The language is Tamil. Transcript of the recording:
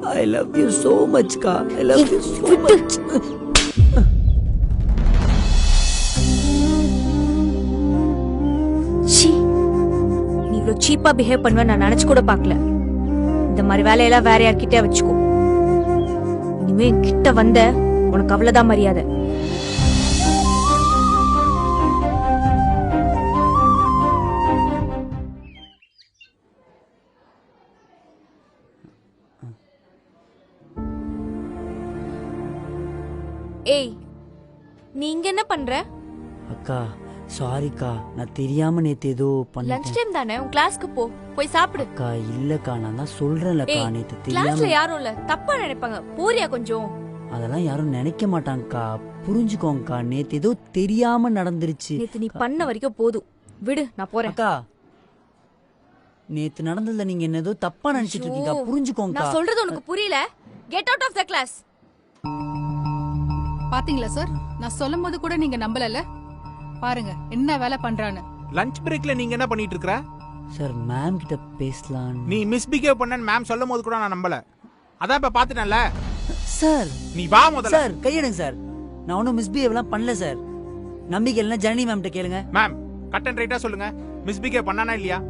I love you so much கா. I love you so much. நீ இவ்வளவு சீப்பா பிஹேவ் பண்ணுவ நான் நினைச்சு கூட பார்க்கல. இந்த மாதிரி வேலையெல்லாம் வேற யார்கிட்டயே வச்சுக்கோ. இனிமே கிட்ட வந்த உனக்கு அவ்வளவுதான் மரியாதை. ஏய், நீ இங்க என்ன பண்ற? அக்கா சாரிக்கா, நான் தெரியாம நேத்து ஏதோ லஞ்ச் பண்ணிட்டேன். டைம் தானே, உன் கிளாஸ்க்கு போ, போய் சாப்பிடு. அக்கா இல்லக்கா, நான் தான் சொல்றேன்லக்கா ஏய், நேத்து கிளாஸ்ல தெரியாம. யாரும் இல்ல, தப்பா நினைப்பாங்க. போறியா கொஞ்சம்? அதெல்லாம் யாரும் நினைக்க மாட்டாங்கக்கா, புரிஞ்சுக்கோங்கக்கா. நேத்து ஏதோ தெரியாம நடந்துருச்சு. நேத்து நீ பண்ண வரைக்கும் போதும், விடு, நான் போறேன். அக்கா நேத்து நடந்ததுல நீங்க என்ன ஏதோ தப்பா நினைச்சிட்டு இருக்கீங்க, புரிஞ்சுக்கோங்க. நான் சொல்றது உனக்கு புரியல. Get out of the class. பாத்தீங்களா சார், நான் சொல்லும் போது கூட நீங்க நம்பலல. பாருங்க என்ன வேலை பண்றான்னு. லஞ்ச் பிரேக்ல நீங்க என்ன பண்ணிட்டு இருக்கற? சார் மேம் கிட்ட பேசலாம். நீ மிஸ்பிஹேவ் பண்ணன்னு மேம் சொல்லும் போது கூட நான் நம்பல. அதான் இப்ப பாத்துட்டேன்ல. சார் நீ வா முதல்ல. சார் கையெடுங்க சார், நான் ஒன்றும் மிஸ்பிஹேவ்லாம் பண்ணல சார். நம்பிக்கை இல்லைன்னா ஜனனி மேம் கிட்ட கேளுங்க. மேம் கட் அண்ட் ரைட்டா சொல்லுங்க, மிஸ்பிஹேவ் பண்ணானா இல்லையா?